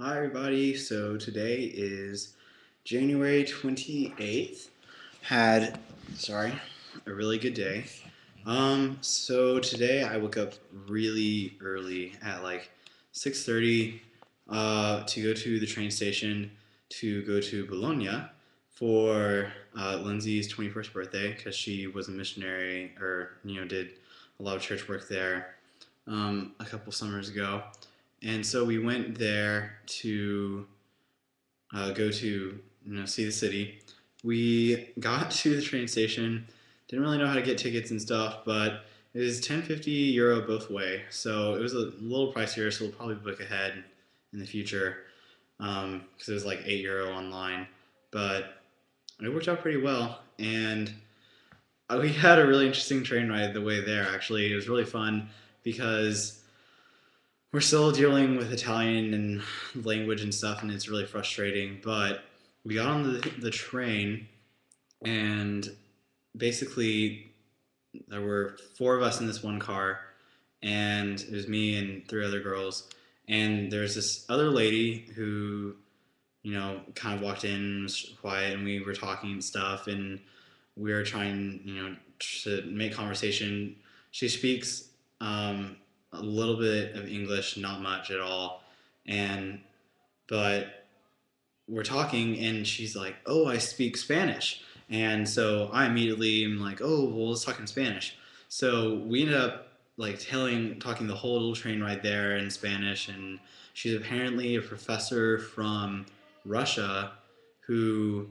Hi everybody, so today is January 28th. Had, sorry, a really good day. So today I woke up really early at like 6:30 to go to the train station to go to Bologna for Lindsay's 21st birthday because she was a missionary or did a lot of church work there a couple summers ago. And so we went there to go to see the city. We got to the train station. Didn't really know how to get tickets and stuff, but it was 10.50 € both way. So it was a little pricier. So we'll probably book ahead in the future because it was like €8 online. But it worked out pretty well, and we had a really interesting train ride the way there. Actually, it was really fun because we're still dealing with Italian and language and stuff, and it's really frustrating. But we got on the train, and basically, there were four of us in this one car, and it was me and three other girls. And there's this other lady who, kind of walked in, was quiet, and we were talking and stuff, and we were trying, to make conversation. She speaks a little bit of English, not much at all, and but we're talking, and she's like, "Oh, I speak Spanish," and so I immediately am like, "Oh, well, let's talk in Spanish." So we ended up like talking the whole little train ride there in Spanish, and she's apparently a professor from Russia who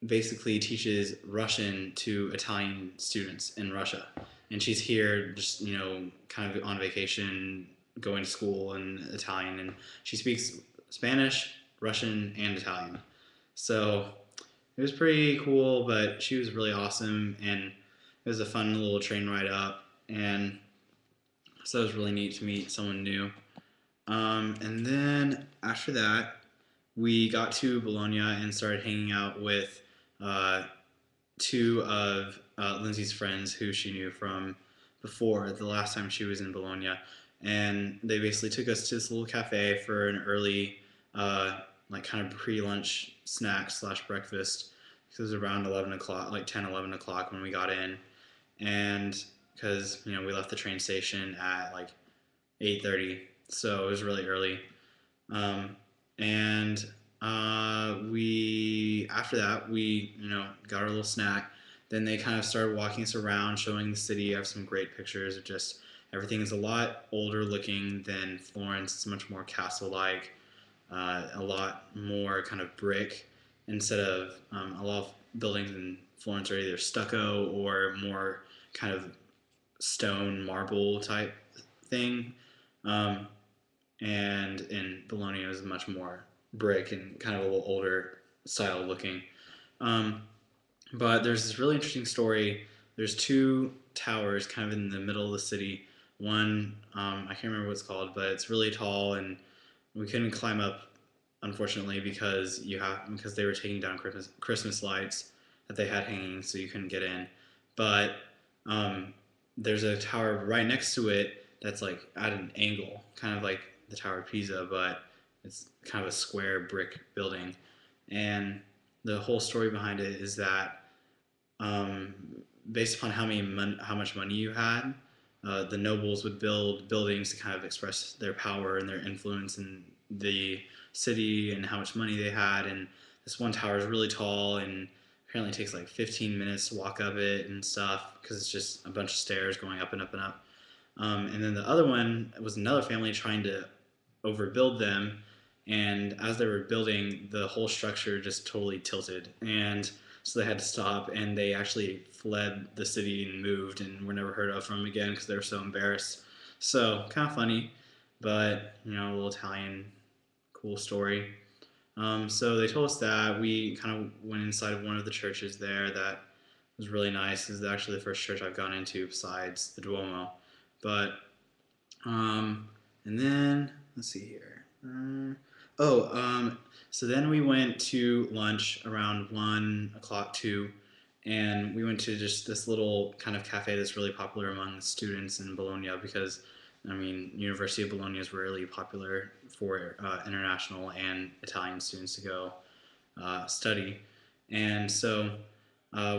basically teaches Russian to Italian students in Russia. And she's here just, kind of on vacation, going to school in Italian. And she speaks Spanish, Russian, and Italian. So it was pretty cool, but she was really awesome. And it was a fun little train ride up. And so it was really neat to meet someone new. And then after that, we got to Bologna and started hanging out with uh, two of Lindsay's friends who she knew from before the last time she was in Bologna. And they basically took us to this little cafe for an early, like kind of pre-lunch snack slash breakfast. Because it was around 11 o'clock, like 10, 11 o'clock when we got in. And because, we left the train station at like 8:30, so it was really early. Um, and we after that we got our little snack. Then they kind of started walking us around, showing the city. I have some great pictures of just everything is a lot older looking than Florence. It's much more castle-like, a lot more kind of brick instead of a lot of buildings in Florence are either stucco or more kind of stone marble type thing. Um, and in Bologna it was much more brick and kind of a little older style looking. Um, but there's this really interesting story. There's two towers kind of in the middle of the city. One, I can't remember what it's called, but it's really tall, and we couldn't climb up, unfortunately, because they were taking down Christmas lights that they had hanging, so you couldn't get in. But um, there's a tower right next to it that's like at an angle, kind of like the Tower of Pisa, but it's kind of a square brick building. And the whole story behind it is that um, based upon how much money you had, the nobles would build buildings to kind of express their power and their influence in the city and how much money they had. And this one tower is really tall and apparently takes like 15 minutes to walk up it and stuff because it's just a bunch of stairs going up and up and up. And then the other one was another family trying to overbuild them, and as they were building, the whole structure just totally tilted, and so they had to stop, and they actually fled the city and moved, and were never heard of from again because they were so embarrassed. So kind of funny, but a little Italian cool story. So they told us that we kind of went inside of one of the churches there that was really nice. This is actually the first church I've gone into besides the Duomo. But and then let's see here. So then we went to lunch around 1 o'clock too, and we went to just this little kind of cafe that's really popular among students in Bologna because I mean, University of Bologna is really popular for international and Italian students to go study. And so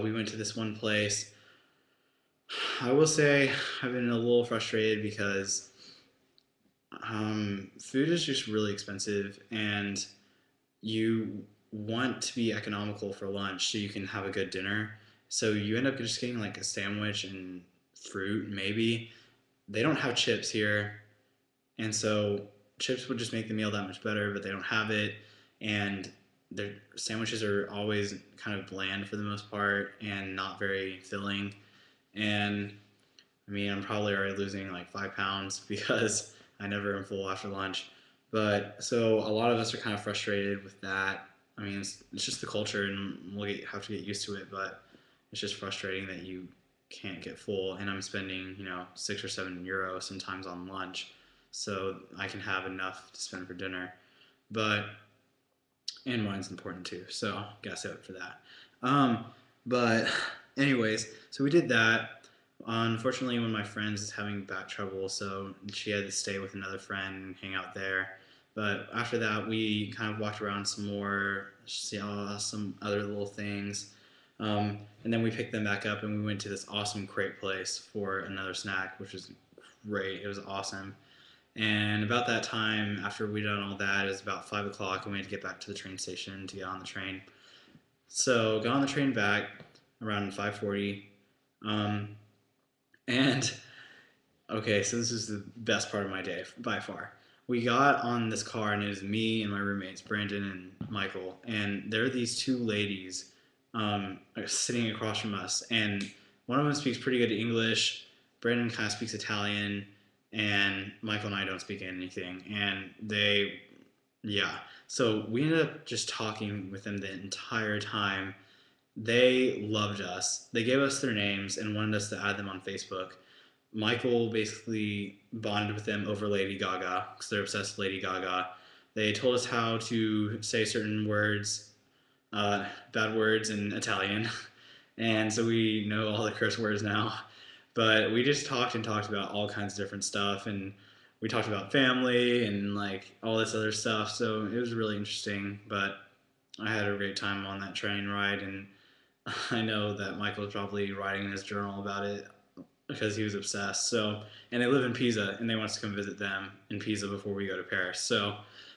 we went to this one place. I will say I've been a little frustrated because food is just really expensive, and you want to be economical for lunch so you can have a good dinner. So you end up just getting like a sandwich and fruit, maybe. They don't have chips here, and so chips would just make the meal that much better, but they don't have it. And their sandwiches are always kind of bland for the most part and not very filling. And I mean, I'm probably already losing like 5 pounds because I never am full after lunch. But so a lot of us are kind of frustrated with that. I mean, it's just the culture, and have to get used to it. But it's just frustrating that you can't get full, and I'm spending €6 or €7 sometimes on lunch, so I can have enough to spend for dinner. But and wine's important too, so gotta save it for that. Um, but anyways, so we did that. Unfortunately, one of my friends is having back trouble, so she had to stay with another friend and hang out there. But after that, we kind of walked around some more, saw some other little things, and then we picked them back up and we went to this awesome crepe place for another snack, which was great. It was awesome. And about that time, after we done all that, it was about 5 o'clock, and we had to get back to the train station to get on the train. So got on the train back around 5:40, um, and okay, so this is the best part of my day by far. We got on this car, and it was me and my roommates, Brandon and Michael, and there are these two ladies sitting across from us, and one of them speaks pretty good English. Brandon kind of speaks Italian, and Michael and I don't speak anything. And yeah. So we ended up just talking with them the entire time. They loved us. They gave us their names and wanted us to add them on Facebook. Michael basically bonded with them over Lady Gaga because they're obsessed with Lady Gaga. They told us how to say certain words, bad words in Italian, and so we know all the curse words now. But we just talked and talked about all kinds of different stuff, and we talked about family and like all this other stuff. So it was really interesting. But I had a great time on that train ride, and I know that Michael's probably writing in his journal about it because he was obsessed. So, and they live in Pisa, and they want us to come visit them in Pisa before we go to Paris. So,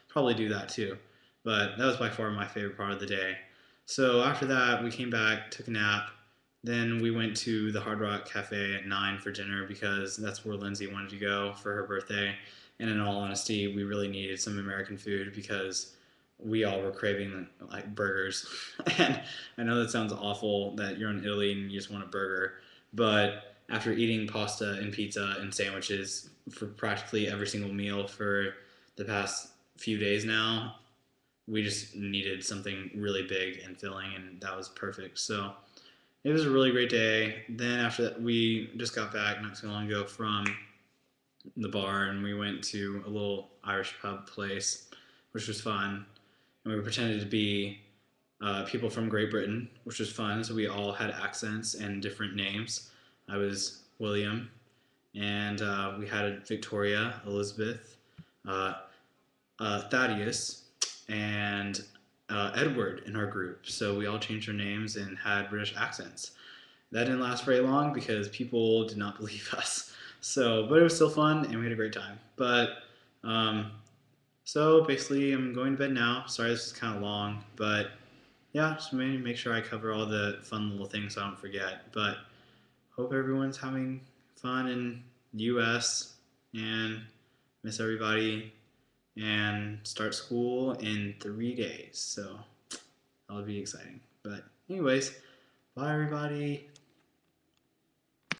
probably do that too. But that was by far my favorite part of the day. So after that, we came back, took a nap. Then we went to the Hard Rock Cafe at 9 for dinner because that's where Lindsay wanted to go for her birthday. And in all honesty, we really needed some American food because we all were craving like burgers. And I know that sounds awful that you're in Italy and you just want a burger, but after eating pasta and pizza and sandwiches for practically every single meal for the past few days now, we just needed something really big and filling, and that was perfect. So it was a really great day. Then after that, we just got back not too long ago from the bar, and we went to a little Irish pub place, which was fun. And we pretended to be people from Great Britain, which was fun. So we all had accents and different names. I was William, and we had Victoria, Elizabeth, uh, Thaddeus, and Edward in our group. So we all changed our names and had British accents. That didn't last very long because people did not believe us. So, but it was still fun and we had a great time. But um, so basically, I'm going to bed now. Sorry, this is kind of long, but yeah, just make sure I cover all the fun little things so I don't forget. But hope everyone's having fun in the U.S. and miss everybody and start school in 3 days. So that'll be exciting. But anyways, bye everybody.